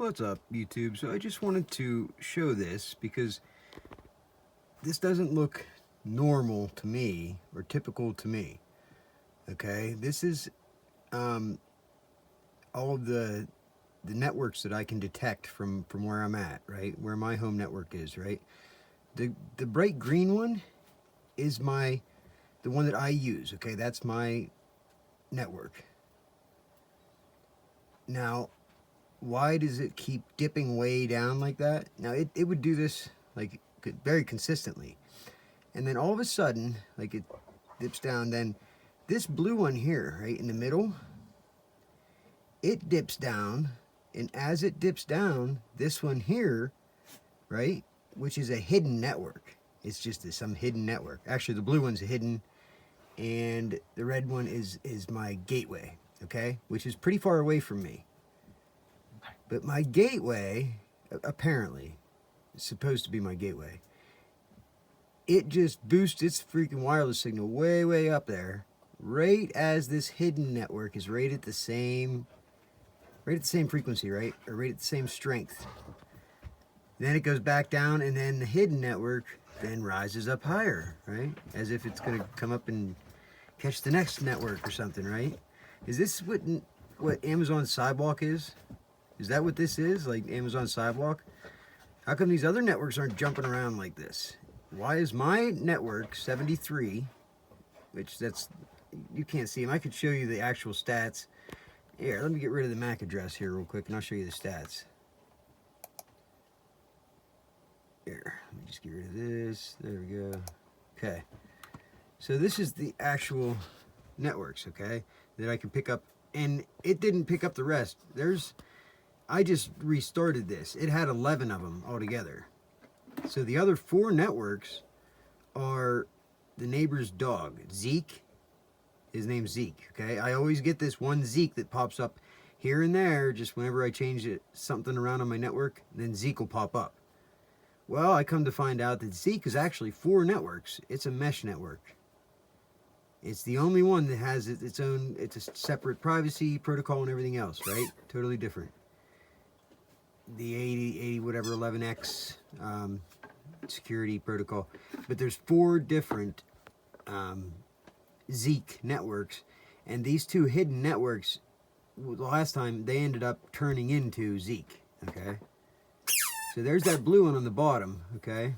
What's up, YouTube? So I just wanted to show this because this doesn't look normal to me or typical to me. Okay, this is all of the networks that I can detect from where I'm at, right? Where my home network is, right? The bright green one is the one that I use. Okay, that's my network. Now, why does it keep dipping way down like that? Now, it would do this like very consistently. And then all of a sudden, like it dips down, then this blue one here, right in the middle, it dips down. And as it dips down, this one here, right, which is a hidden network. It's just some hidden network. Actually, the blue one's hidden, and the red one is my gateway, okay, which is pretty far away from me. But my gateway, apparently, is supposed to be my gateway. It just boosts its freaking wireless signal way, way up there, right as this hidden network is right at the same frequency, right? Or right at the same strength. Then it goes back down, and then the hidden network then rises up higher, right? As if it's going to come up and catch the next network or something, right? Is this what Amazon Sidewalk is? Is that what this is? Like Amazon Sidewalk? How come these other networks aren't jumping around like this? Why is my network 73, which you can't see them. I could show you the actual stats. Here, let me get rid of the MAC address here real quick, and I'll show you the stats. Here, let me just get rid of this. There we go. Okay. So this is the actual networks, okay, that I can pick up. And it didn't pick up the rest. I just restarted this. It had 11 of them altogether. So the other 4 networks are the neighbor's dog, Zeke. His name's Zeke, okay? I always get this one Zeke that pops up here and there, just whenever I change something around on my network, then Zeke will pop up. Well, I come to find out that Zeke is actually 4 networks. It's a mesh network. It's the only one that has its own, it's a separate privacy protocol and everything else, right? Totally different. The 80 whatever 11x security protocol. But there's 4 different Zeke networks, and these 2 hidden networks, the last time they ended up turning into Zeke, okay? So there's that blue one on the bottom, okay?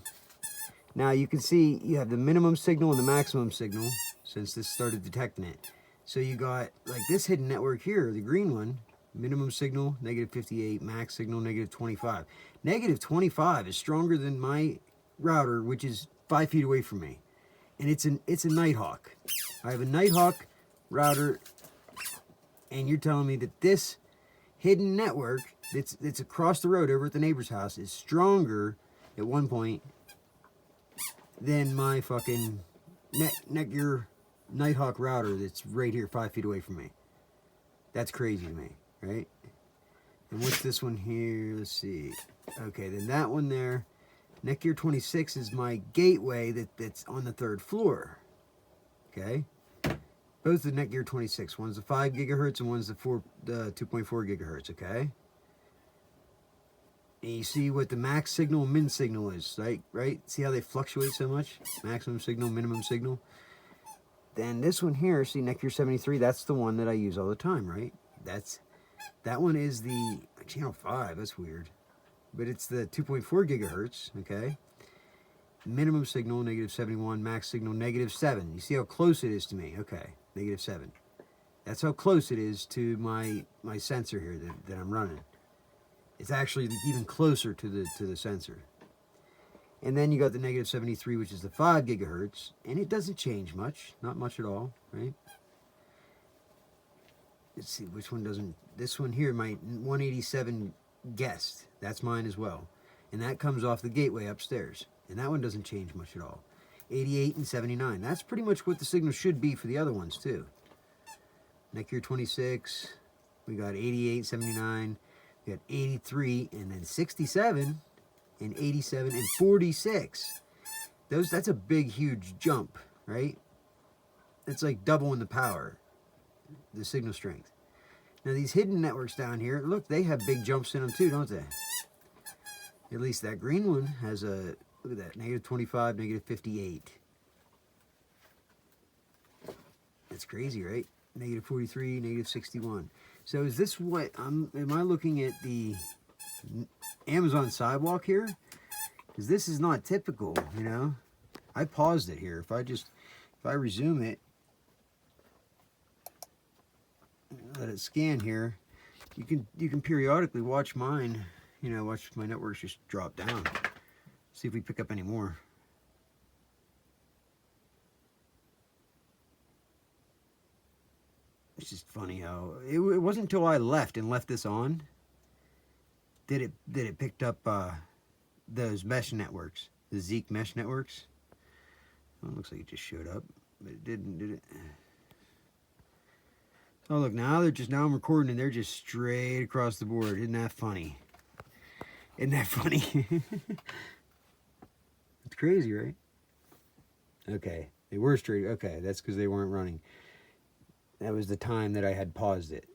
Now you can see you have the minimum signal and the maximum signal since this started detecting it. So you got like this hidden network here, the green one, minimum signal, -58, max signal, -25. -25 is stronger than my router, which is 5 feet away from me. And it's a Nighthawk. I have a Nighthawk router, and you're telling me that this hidden network that's across the road over at the neighbor's house is stronger at one point than my fucking Netgear Nighthawk router that's right here 5 feet away from me. That's crazy to me, right? And what's this one here? Let's see. Okay, then that one there, Netgear 26 is my gateway that's on the 3rd floor. Okay? Both the Netgear 26. One's the 5 gigahertz and one's the 2.4 gigahertz, okay? And you see what the max signal and min signal is, right? See how they fluctuate so much? Maximum signal, minimum signal. Then this one here, see Netgear 73, that's the one that I use all the time, right? That one is the channel 5, that's weird. But it's the 2.4 gigahertz, okay? Minimum signal, -71, max signal, -7. You see how close it is to me? Okay, -7. That's how close it is to my sensor here that I'm running. It's actually even closer to the sensor. And then you got the -73, which is the 5 gigahertz, and it doesn't change much, not much at all, right? Let's see, which one doesn't, this one here, my 187 guest, that's mine as well. And that comes off the gateway upstairs. And that one doesn't change much at all. 88 and 79. That's pretty much what the signal should be for the other ones too. Netgear 26, we got 88, 79, we got 83, and then 67, and 87, and 46. That's a big, huge jump, right? It's like doubling the power, the signal strength. Now these hidden networks down here, look, they have big jumps in them too, don't they? At least that green one has a, look at that, negative 25, negative 58. That's crazy, right? Negative 43, negative 61. So is this what, am I looking at the Amazon sidewalk here? Because this is not typical, you know? I paused it here. If I resume it, let it scan here, you can periodically watch mine, you know, watch my networks just drop down. See if we pick up any more. It's just funny how it wasn't until I left this on that it picked up those mesh networks, the Zeke mesh networks. Well, it looks like it just showed up, but it didn't, did it? Oh look, now I'm recording and they're just straight across the board. Isn't that funny? Isn't that funny? It's crazy, right? Okay, they were straight. Okay, that's because they weren't running. That was the time that I had paused it.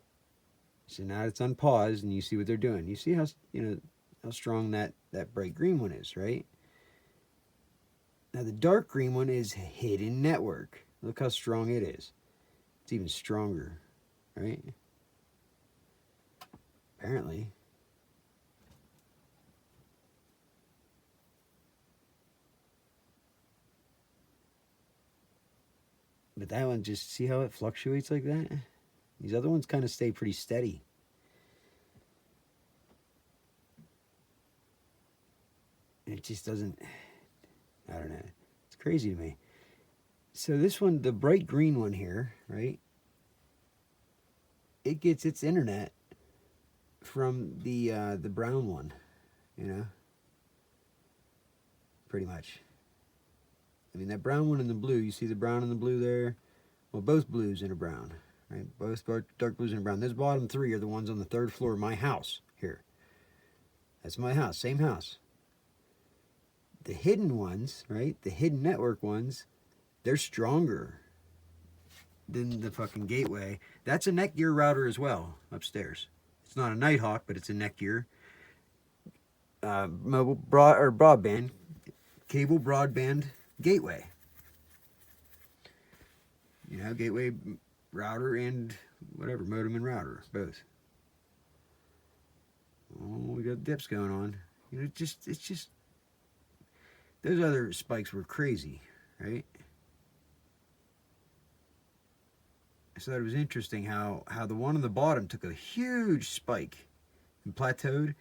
So now it's unpaused and you see what they're doing. You see how, you know, how strong that bright green one is, right? Now the dark green one is hidden network. Look how strong it is. It's even stronger, right? Apparently. But that one, just see how it fluctuates like that? These other ones kind of stay pretty steady. It just doesn't, I don't know. It's crazy to me. So this one, the bright green one here, right? It gets its internet from the brown one, you know? Pretty much. I mean, that brown one and the blue, you see the brown and the blue there? Well, both blues and a brown, right? Both dark blues and a brown. Those bottom three are the ones on the third floor of my house here. That's my house, same house. The hidden ones, right? The hidden network ones, they're stronger than the fucking gateway. That's a Netgear router as well, upstairs. It's not a Nighthawk, but it's a Netgear. Mobile broadband, cable broadband gateway. You know, gateway router and whatever, modem and router, both. Oh, we got dips going on. You know, it's just those other spikes were crazy, right? I thought it was interesting how the one on the bottom took a huge spike and plateaued,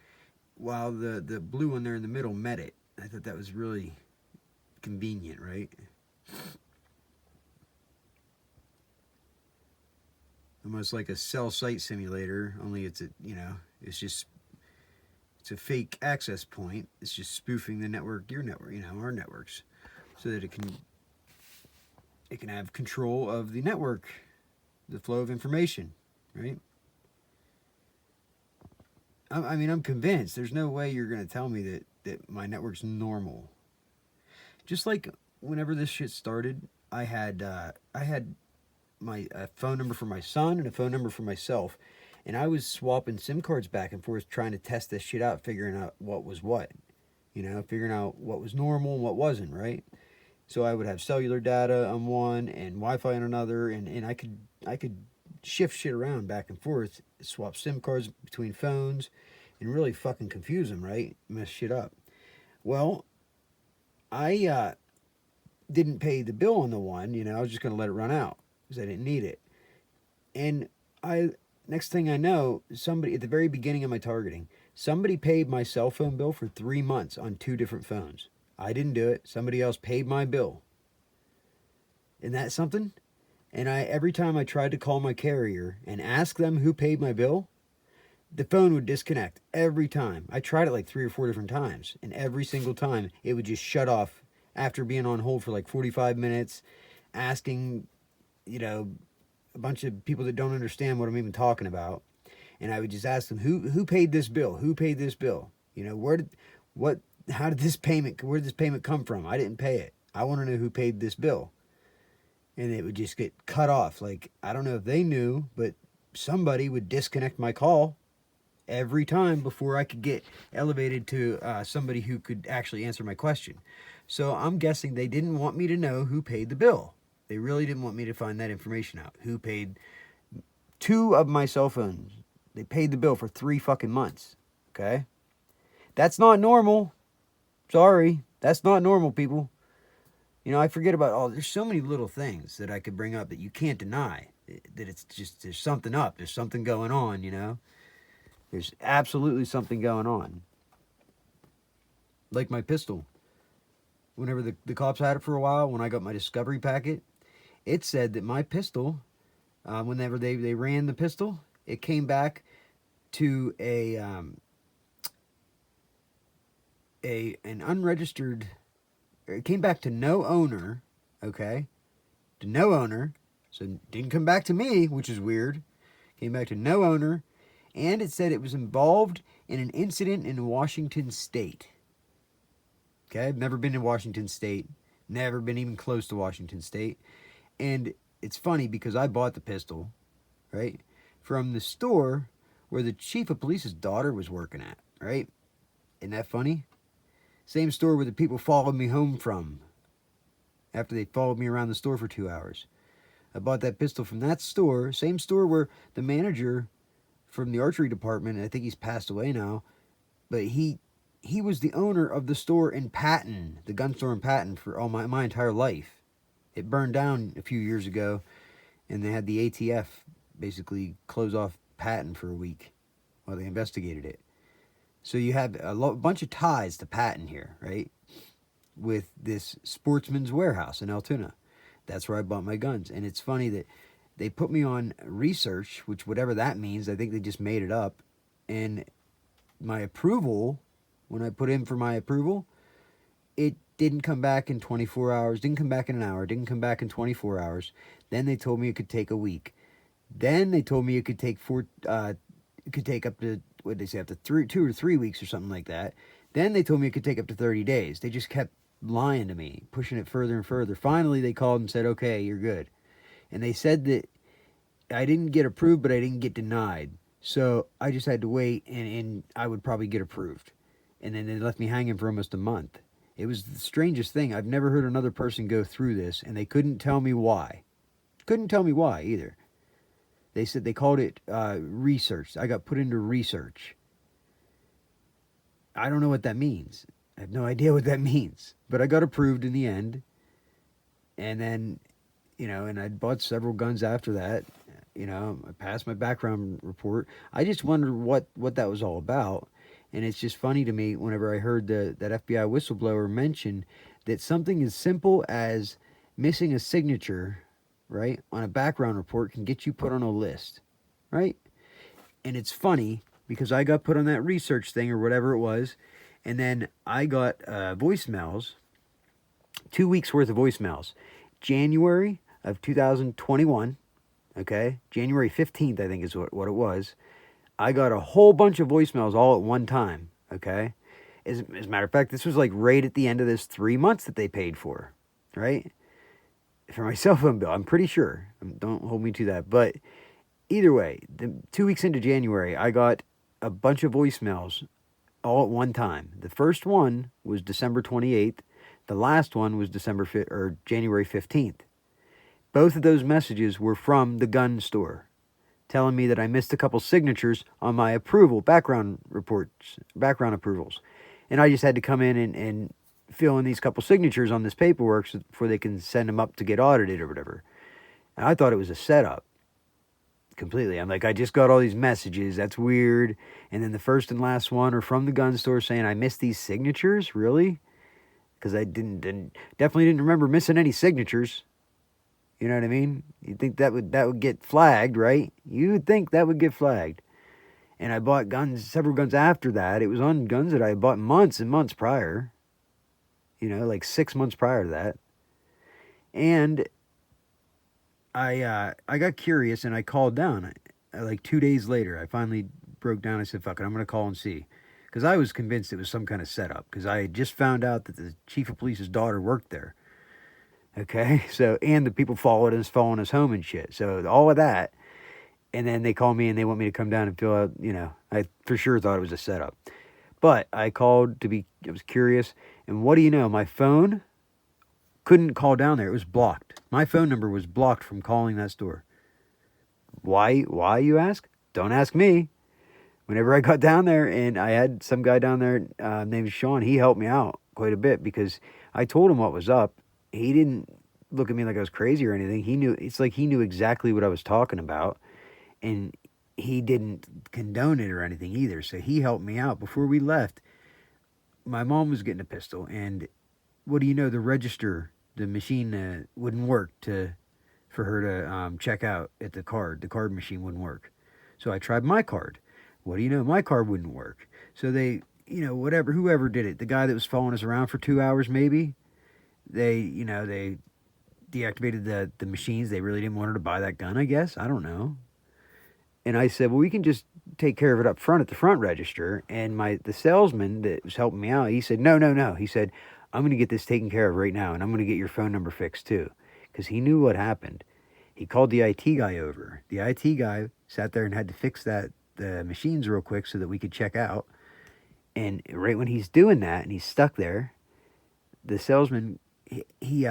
while the blue one there in the middle met it. I thought that was really convenient, right? Almost like a cell site simulator, only it's it's a fake access point. It's just spoofing the network, your network, you know, our networks, so that it can have control of the network, the flow of information, right? I mean, I'm convinced. There's no way you're going to tell me that my network's normal. Just like whenever this shit started, I had my phone number for my son and a phone number for myself, and I was swapping SIM cards back and forth trying to test this shit out, figuring out what was what, you know, figuring out what was normal and what wasn't, right? So I would have cellular data on one and Wi-Fi on another, and I could shift shit around back and forth, swap SIM cards between phones, and really fucking confuse them, right? Mess shit up. Well, I didn't pay the bill on the one, you know, I was just going to let it run out because I didn't need it. And next thing I know, somebody, at the very beginning of my targeting, somebody paid my cell phone bill for 3 months on 2 different phones. I didn't do it. Somebody else paid my bill. Isn't that something? And every time I tried to call my carrier and ask them who paid my bill, the phone would disconnect every time. I tried it like 3 or 4 different times, and every single time it would just shut off after being on hold for like 45 minutes, asking, you know, a bunch of people that don't understand what I'm even talking about. And I would just ask them, who paid this bill? Who paid this bill? You know, where did this payment come from? I didn't pay it. I want to know who paid this bill. And it would just get cut off. Like, I don't know if they knew, but somebody would disconnect my call every time before I could get elevated to somebody who could actually answer my question. So I'm guessing they didn't want me to know who paid the bill. They really didn't want me to find that information out. Who paid 2 of my cell phones? They paid the bill for 3 fucking months. Okay? That's not normal. Sorry. That's not normal, people. You know, I forget about all. There's so many little things that I could bring up that you can't deny. That it's just, there's something up. There's something going on, you know? There's absolutely something going on. Like my pistol. Whenever the cops had it for a while, when I got my discovery packet, it said that my pistol, whenever they ran the pistol, it came back to an unregistered. It came back to no owner. Okay, to no owner. So it didn't come back to me, which is weird. Came back to no owner, and it said it was involved in an incident in Washington State. Okay, I've never been in Washington State, never been even close to Washington State. And it's funny because I bought the pistol, right, from the store where the chief of police's daughter was working at, right? Isn't that funny? Same store where the people followed me home from after they followed me around the store for 2 hours. I bought that pistol from that store, same store where the manager from the archery department, I think he's passed away now, but he was the owner of the store in Patton, the gun store in Patton, for all my entire life. It burned down a few years ago, and they had the ATF basically close off Patton for a week while they investigated it. So you have a bunch of ties to Patton here, right? With this Sportsman's warehouse in Altoona. That's where I bought my guns. And it's funny that they put me on research, which whatever that means, I think they just made it up. And my approval, when I put in for my approval, it didn't come back in 24 hours, didn't come back in an hour, didn't come back in 24 hours. Then they told me it could take a week. Then they told me it could take up to, what did they say, up to 2 or 3 weeks or something like that. Then they told me it could take up to 30 days. They just kept lying to me, pushing it further and further. Finally, they called and said, okay, you're good. And they said that I didn't get approved, but I didn't get denied. So I just had to wait, and I would probably get approved. And then they left me hanging for almost a month. It was the strangest thing. I've never heard another person go through this, and they couldn't tell me why. Couldn't tell me why either. They said they called it research. I got put into research. I don't know what that means. I have no idea what that means. But I got approved in the end. And then, you know, and I bought several guns after that. You know, I passed my background report. I just wondered what that was all about. And it's just funny to me whenever I heard that FBI whistleblower mention that something as simple as missing a signature, right, on a background report can get you put on a list, right? And it's funny because I got put on that research thing or whatever it was, and then I got voicemails, 2 weeks worth of voicemails. January of 2021, okay, January 15th, I think is what it was. I got a whole bunch of voicemails all at one time, okay? As a matter of fact, this was like right at the end of this 3 months that they paid for, right? For my cell phone bill, I'm pretty sure. Don't hold me to that. But either way, 2 weeks into January, I got a bunch of voicemails all at one time. The first one was December 28th. The last one was January 15th. Both of those messages were from the gun store, telling me that I missed a couple signatures on my background approvals. And I just had to come in and fill in these couple signatures on this paperwork before they can send them up to get audited or whatever. And I thought it was a setup completely. I'm like, I just got all these messages. That's weird. And then the first and last one are from the gun store saying I missed these signatures? Really? Because I definitely didn't remember missing any signatures. You know what I mean? You'd think that would get flagged, right? You would think that would get flagged. And I bought several guns after that. It was on guns that I had bought months and months prior. You know, like 6 months prior to that. And I got curious and I called down. Like 2 days later, I finally broke down. I said, fuck it, I'm going to call and see. Because I was convinced it was some kind of setup. Because I had just found out that the chief of police's daughter worked there. Okay, so, and the people following us home and shit. So all of that. And then they call me and they want me to come down and fill out, I for sure thought it was a setup. But I called I was curious. And what do you know? My phone couldn't call down there. It was blocked. My phone number was blocked from calling that store. Why, you ask? Don't ask me. Whenever I got down there and I had some guy down there named Sean, he helped me out quite a bit because I told him what was up. He didn't look at me like I was crazy or anything. It's like he knew exactly what I was talking about, and he didn't condone it or anything either. So he helped me out. Before we left, my mom was getting a pistol, and what do you know? The register, the machine wouldn't work for her to check out at the card. The card machine wouldn't work. So I tried my card. What do you know? My card wouldn't work. So they, whatever, whoever did it, the guy that was following us around for 2 hours, maybe, they deactivated the machines. They really didn't want her to buy that gun, I guess. I don't know. And I said, well, we can just take care of it up front at the front register. And the salesman that was helping me out, he said, no, no, no. He said, I'm going to get this taken care of right now, and I'm going to get your phone number fixed too, because he knew what happened. He called the IT guy over. The IT guy sat there and had to fix the machines real quick so that we could check out. And right when he's doing that and he's stuck there, the salesman he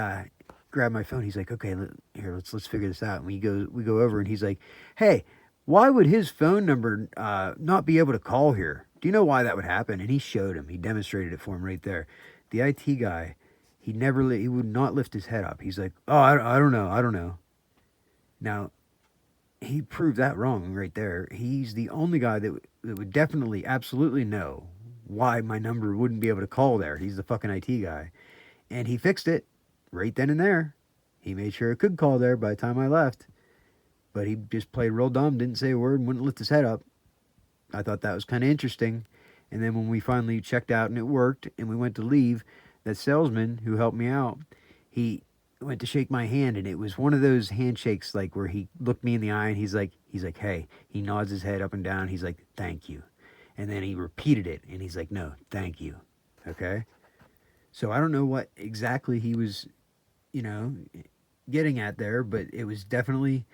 grabbed my phone. He's like, "Okay, here, let's figure this out." And we go over, and he's like, "Hey, why would his phone number not be able to call here? Do you know why that would happen?" And he showed him. He demonstrated it for him right there. The IT guy, he would not lift his head up. He's like, "Oh, I don't know. I don't know." Now, he proved that wrong right there. He's the only guy that would definitely, absolutely know why my number wouldn't be able to call there. He's the fucking IT guy. And he fixed it right then and there. He made sure it could call there by the time I left. But he just played real dumb, didn't say a word, and wouldn't lift his head up. I thought that was kind of interesting. And then when we finally checked out and it worked and we went to leave, that salesman who helped me out, he went to shake my hand, and it was one of those handshakes like where he looked me in the eye and he's like, hey, he nods his head up and down. He's like, thank you. And then he repeated it and he's like, no, thank you. Okay. So I don't know what exactly he was, you know, getting at there, but it was definitely,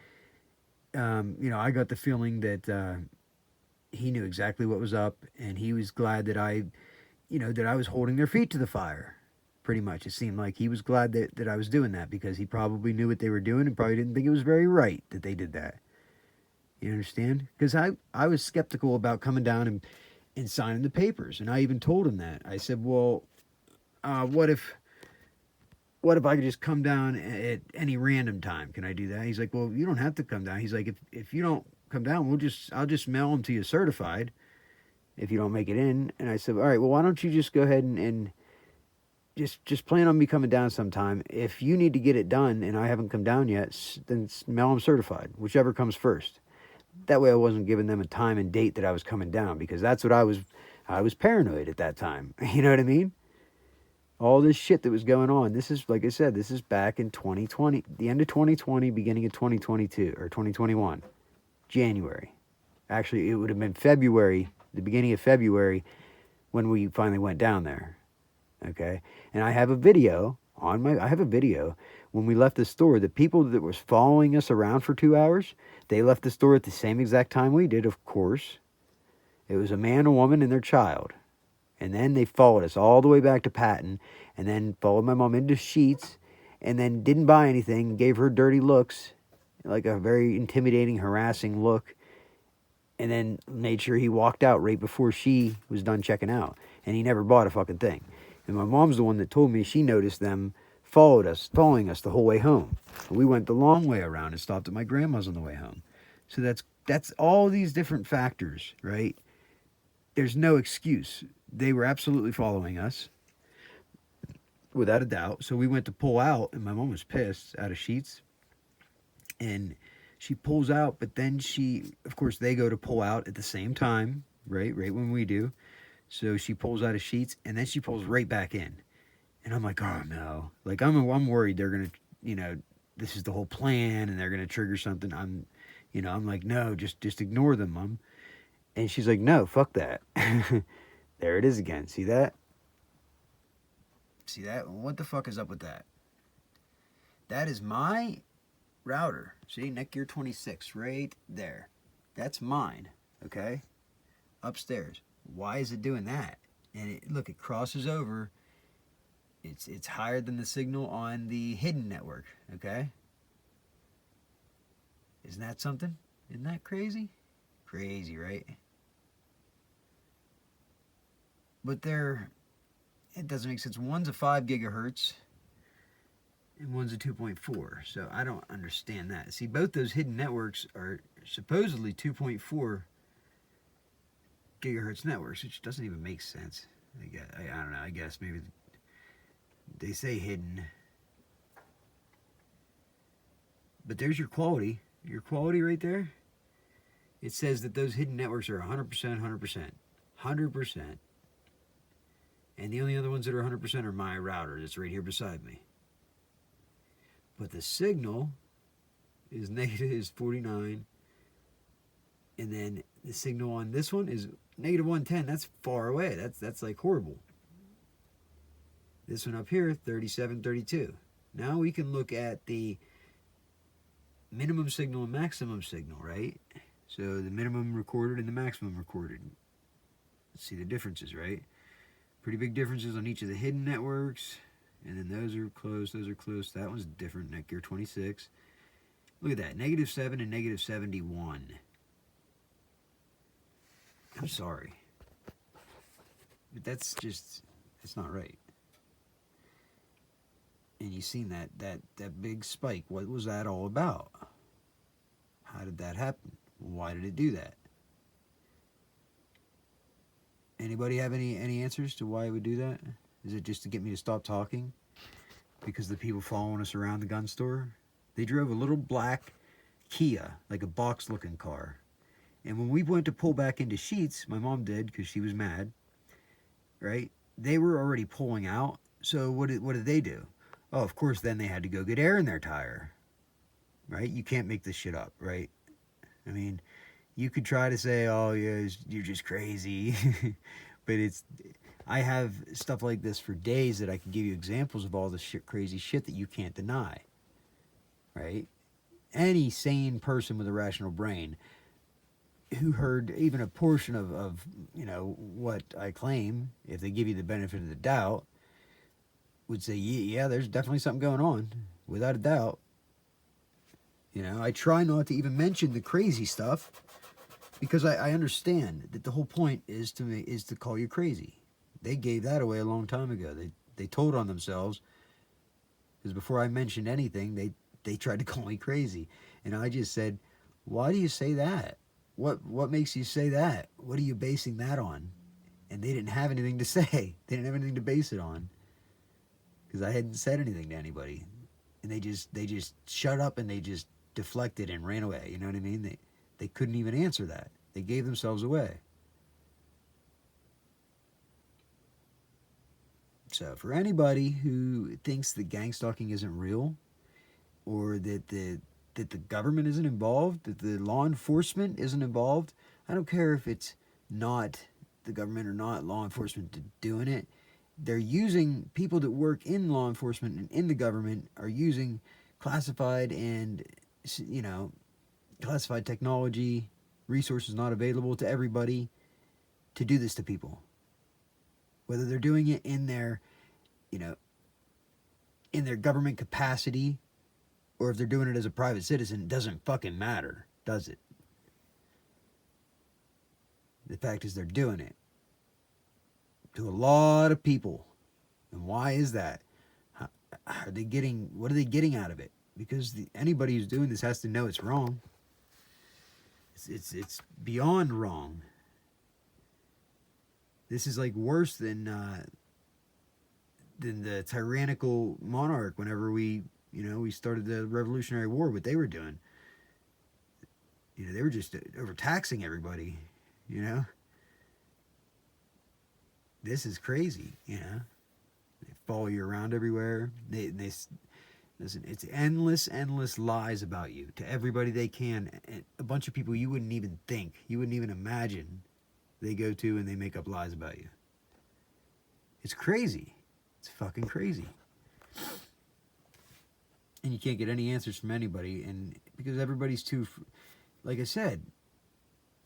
I got the feeling that he knew exactly what was up, and he was glad that that I was holding their feet to the fire. Pretty much, it seemed like he was glad that I was doing that because he probably knew what they were doing and probably didn't think it was very right that they did that. You understand? Because I was skeptical about coming down and signing the papers, and I even told him that. I said, well, what if I could just come down at any random time? Can I do that? He's like, well, you don't have to come down. He's like, if you don't come down, I'll just mail them to you certified if you don't make it in. And I said, all right, well, why don't you just go ahead and just plan on me coming down sometime. If you need to get it done and I haven't come down yet, then mail them certified, whichever comes first. That way I wasn't giving them a time and date that I was coming down, because that's what I was paranoid at that time. You know what I mean? All this shit that was going on. This is, like I said, this is back in 2020, the end of 2020, beginning of 2022 or 2021, January. Actually, it would have been February, the beginning of February, when we finally went down there. Okay, and I have a video when we left the store. The people that was following us around for 2 hours, they left the store at the same exact time we did, of course. It was a man, a woman, and their child. And then they followed us all the way back to Patton, and then followed my mom into Sheets, and then didn't buy anything, gave her dirty looks, like a very intimidating, harassing look, and then made sure he walked out right before she was done checking out. And he never bought a fucking thing. And my mom's the one that told me she noticed them following us the whole way home. We went the long way around and stopped at my grandma's on the way home. So that's all these different factors, right? There's no excuse. They were absolutely following us, without a doubt. So we went to pull out, and my mom was pissed out of Sheets. And she pulls out, but then of course, they go to pull out at the same time, right when we do. So she pulls out of Sheets, and then she pulls right back in. And I'm like, oh no. Like, I'm worried they're going to, this is the whole plan and they're going to trigger something. I'm like, no, just ignore them, Mom. And she's like, no, fuck that. There it is again. See that? See that? What the fuck is up with that? That is my router. See, Netgear 26 right there. That's mine, okay? Upstairs. Why is it doing that? And look, it crosses over. It's higher than the signal on the hidden network, okay? Isn't that something? Isn't that crazy? Crazy, right? But it doesn't make sense. One's a 5 gigahertz and one's a 2.4. So I don't understand that. See, both those hidden networks are supposedly 2.4 gigahertz networks, which doesn't even make sense. I don't know. I guess maybe they say hidden. But there's your quality. Your quality right there. It says that those hidden networks are 100%, 100%. 100%. And the only other ones that are 100% are my router that's right here beside me. But the signal is negative 49. And then the signal on this one is negative 110. That's far away. That's like horrible. This one up here, 37, 32. Now we can look at the minimum signal and maximum signal, right? So the minimum recorded and the maximum recorded. Let's see the differences, right? Pretty big differences on each of the hidden networks. And then those are close, those are close. That one's different, Netgear 26. Look at that, negative 7 and negative 71. I'm sorry. But that's not right. And you seen that big spike. What was that all about? How did that happen? Why did it do that? Anybody have any answers to why it would do that? Is it just to get me to stop talking? Because the people following us around the gun store? They drove a little black Kia, like a box-looking car. And when we went to pull back into Sheetz, my mom did because she was mad, right? They were already pulling out. So what did they do? Oh, of course, then they had to go get air in their tire, right? You can't make this shit up, right? I mean, you could try to say, oh, yeah, you're just crazy. But I have stuff like this for days that I can give you examples of all the crazy shit that you can't deny, right? Any sane person with a rational brain who heard even a portion of what I claim, if they give you the benefit of the doubt, would say, yeah, there's definitely something going on, without a doubt. I try not to even mention the crazy stuff because I understand that the whole point is to call you crazy. They gave that away a long time ago. They told on themselves because before I mentioned anything, they tried to call me crazy, and I just said, why do you say that? What makes you say that? What are you basing that on? And they didn't have anything to say. They didn't have anything to base it on because I hadn't said anything to anybody, and they just shut up and they just deflected and ran away. You know what I mean? They couldn't even answer that. They gave themselves away. So for anybody who thinks that gang stalking isn't real, or that the government isn't involved, that the law enforcement isn't involved, I don't care if it's not the government or not law enforcement doing it. They're using people that work in law enforcement and in the government are using classified and classified technology, resources not available to everybody, to do this to people. Whether they're doing it in their government capacity or if they're doing it as a private citizen, it doesn't fucking matter, does it? The fact is they're doing it to a lot of people. And why is that? What are they getting out of it? Because anybody who's doing this has to know it's wrong. It's beyond wrong. This is like worse than the tyrannical monarch whenever we started the Revolutionary War, what they were doing. They were just overtaxing everybody, This is crazy, They follow you around everywhere. They listen, it's endless lies about you to everybody they can. And a bunch of people you wouldn't even think, you wouldn't even imagine they go to and they make up lies about you. It's crazy. It's fucking crazy. And you can't get any answers from anybody, and because everybody's too, like I said,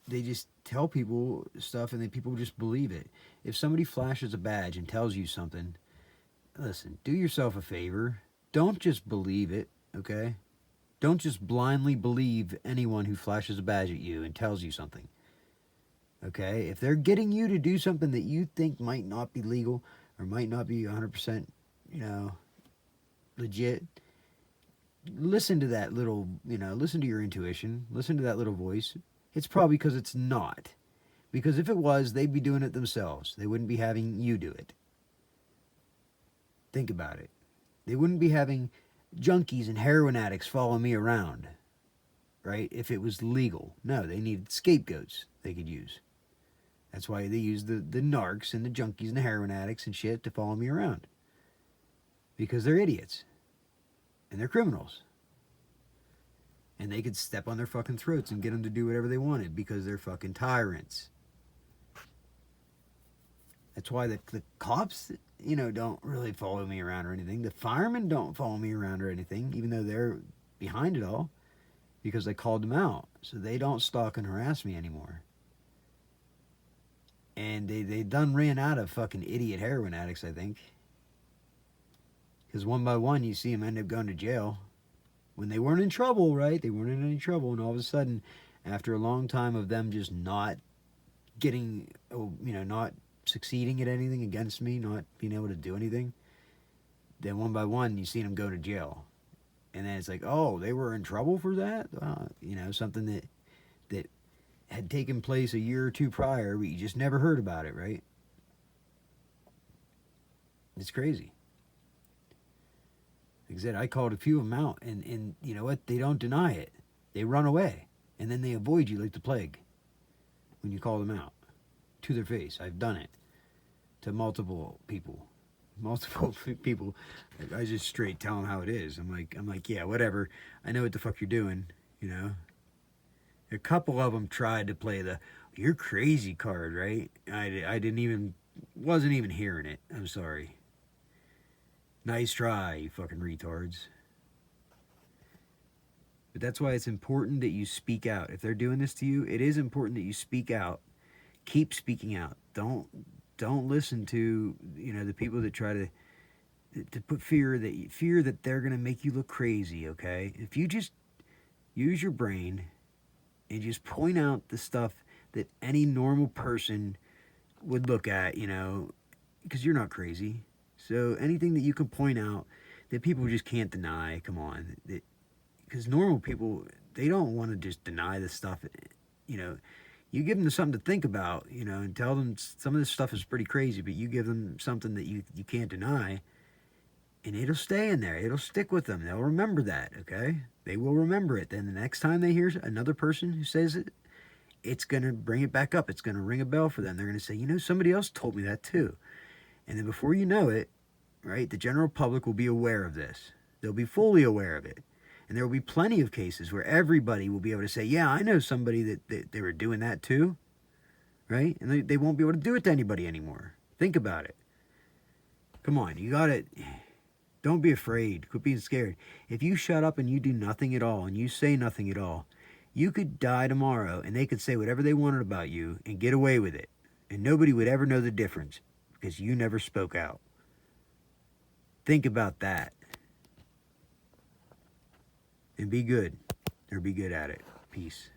they just tell people stuff and then people just believe it. If somebody flashes a badge and tells you something, listen, do yourself a favor. Don't just believe it, okay? Don't just blindly believe anyone who flashes a badge at you and tells you something. Okay? If they're getting you to do something that you think might not be legal or might not be 100%, legit, listen to that little, listen to your intuition, listen to that little voice. It's probably because it's not. Because if it was, they'd be doing it themselves. They wouldn't be having you do it. Think about it. They wouldn't be having junkies and heroin addicts follow me around, right? If it was legal. No, they needed scapegoats they could use. That's why they use the narcs and the junkies and the heroin addicts and shit to follow me around. Because they're idiots. And they're criminals. And they could step on their fucking throats and get them to do whatever they wanted because they're fucking tyrants. That's why the cops, don't really follow me around or anything. The firemen don't follow me around or anything, even though they're behind it all, because I called them out. So they don't stalk and harass me anymore. And they done ran out of fucking idiot heroin addicts, I think. Because one by one, you see them end up going to jail. When they weren't in trouble, right? They weren't in any trouble. And all of a sudden, after a long time of them just not getting, not succeeding at anything against me, not being able to do anything, then one by one you see them go to jail. And then it's like, oh, they were in trouble for that? Something that had taken place a year or two prior, but you just never heard about it, right? It's crazy. Like I said, I called a few of them out, and you know what? They don't deny it. They run away, and then they avoid you like the plague when you call them out to their face. I've done it to multiple people. I just straight tell them how it is. I'm like, yeah, whatever. I know what the fuck you're doing. A couple of them tried to play the "you're crazy" card, right? I wasn't even hearing it. I'm sorry. Nice try, you fucking retards. But that's why it's important that you speak out. If they're doing this to you, it is important that you speak out. Keep speaking out. Don't listen to the people that try to put fear that they're gonna make you look crazy. Okay, if you just use your brain and just point out the stuff that any normal person would look at, because you're not crazy. So anything that you can point out that people just can't deny, come on, because normal people, they don't want to just deny this stuff. You give them something to think about, and tell them some of this stuff is pretty crazy, but you give them something that you can't deny, and it'll stay in there. It'll stick with them. They'll remember that, okay? They will remember it. Then the next time they hear another person who says it, it's going to bring it back up. It's going to ring a bell for them. They're going to say, somebody else told me that too. And then before you know it, right, the general public will be aware of this. They'll be fully aware of it. And there will be plenty of cases where everybody will be able to say, yeah, I know somebody that they were doing that too, right? And they won't be able to do it to anybody anymore. Think about it. Come on, you got it. Don't be afraid. Quit being scared. If you shut up and you do nothing at all and you say nothing at all, you could die tomorrow and they could say whatever they wanted about you and get away with it. And nobody would ever know the difference because you never spoke out. Think about that. And be good. Or be good at it. Peace.